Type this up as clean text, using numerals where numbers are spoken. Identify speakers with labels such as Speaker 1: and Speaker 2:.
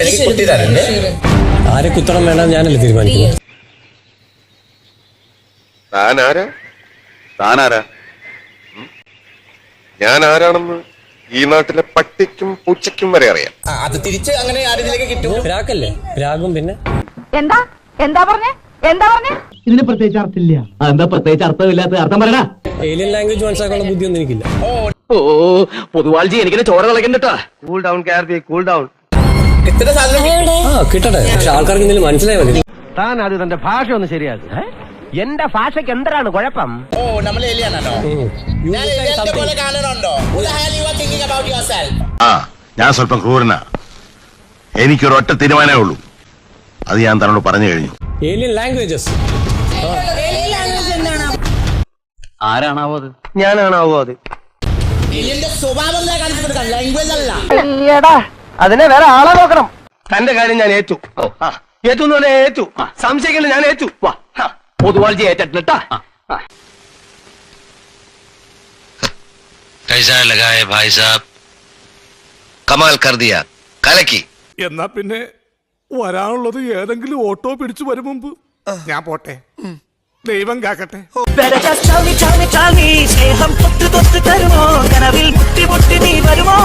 Speaker 1: എനിക്ക് കുട്ടി തരണ്ടേ?
Speaker 2: ആരെ കുത്തണം വേണ്ട ഞാനല്ലേ തീരുമാനിക്കുന്നത്.
Speaker 3: താനാരാ? ഞാൻ ആരാണെന്ന് ഈ നാട്ടിലെ പട്ടിക്കും പൂച്ചയ്ക്കും വരെ അറിയാം.
Speaker 1: അത് തിരിച്ച് അങ്ങനെ ആരെങ്കിലും കിട്ടും.
Speaker 2: പ്രാക്കല്ലേ? പ്രാഗും പിന്നെ
Speaker 4: എന്താ പറഞ്ഞേ?
Speaker 5: ഇതിന് പ്രത്യേകിച്ച് അർത്ഥമില്ല. എന്താ പ്രത്യേകിച്ച് അർത്ഥമില്ലാത്ത അർത്ഥം പറയണ?
Speaker 2: ഏലിയൻ ലാംഗ്വേജ് മനസ്സിലാക്കാനുള്ള ബുദ്ധിയൊന്നും എനിക്കില്ല.
Speaker 5: ഓ പൊതുവാൾജി എനിക്കിനെ ചോര കളക്കണ്ടട്ടാ. കൂൾ ഡൗൺ കാർബി, കൂൾ ഡൗൺ.
Speaker 1: ഇത്ര സാധനം
Speaker 2: കിട്ടട്ടെ. പക്ഷെ ആൾക്കാർക്ക് എന്തെങ്കിലും മനസ്സിലായി മതി.
Speaker 5: താൻ അത് തന്റെ ഭാഷ ഒന്ന് ശരിയാക്കും. എന്റെ ഭാഷയ്ക്ക് എന്താണ് കുഴപ്പം?
Speaker 1: നമ്മൾ ഏലിയാണോ? ഞാൻ ഏലിയനെ പോലെ കാണണുണ്ടോ? What the hell you are thinking about yourself?
Speaker 3: ഞാൻ സ്വല്പം ക്രൂരനാ. എനിക്കൊരൊറ്റ തീരുമാനമേ ഉള്ളൂ. അത് ഞാൻ തന്നോട് പറഞ്ഞു കഴിഞ്ഞു.
Speaker 2: ഏലിയൻ ലാംഗ്വേജസ്
Speaker 5: ആരാണാവോ അത്? ഞാനാണാവോ അത്?
Speaker 1: ഏലിയന്റെ സ്വഭാവം കാണിച്ചു കൊടുക്കാം, ലാംഗ്വേജ് അല്ല.
Speaker 5: അതിനെ വേറെ ആളെ നോക്കണം. തന്റെ കാര്യം ഞാൻ ഏറ്റു. ഏറ്റു എന്ന് പറഞ്ഞാൽ ഏറ്റു. സംശയിക്കണ്ട, ഞാൻ ഏറ്റു. പൊതുവാൾജി ഏറ്റിട്ടാ.
Speaker 6: कैसा लगा है भाई साहब? कमाल कर दिया, കലക്കി.
Speaker 7: എന്നാ പിന്നെ വരാനുള്ളത് ഏതെങ്കിലും ഓട്ടോ പിടിച്ചു വരും മുമ്പ് ഞാൻ പോട്ടെ. ദൈവം കാക്കട്ടെ.
Speaker 8: സ്നേഹം തൊട്ട് തൊട്ട് തരുമോ? കനവിൽ മുട്ടി മുട്ടി നീ വരുമോ?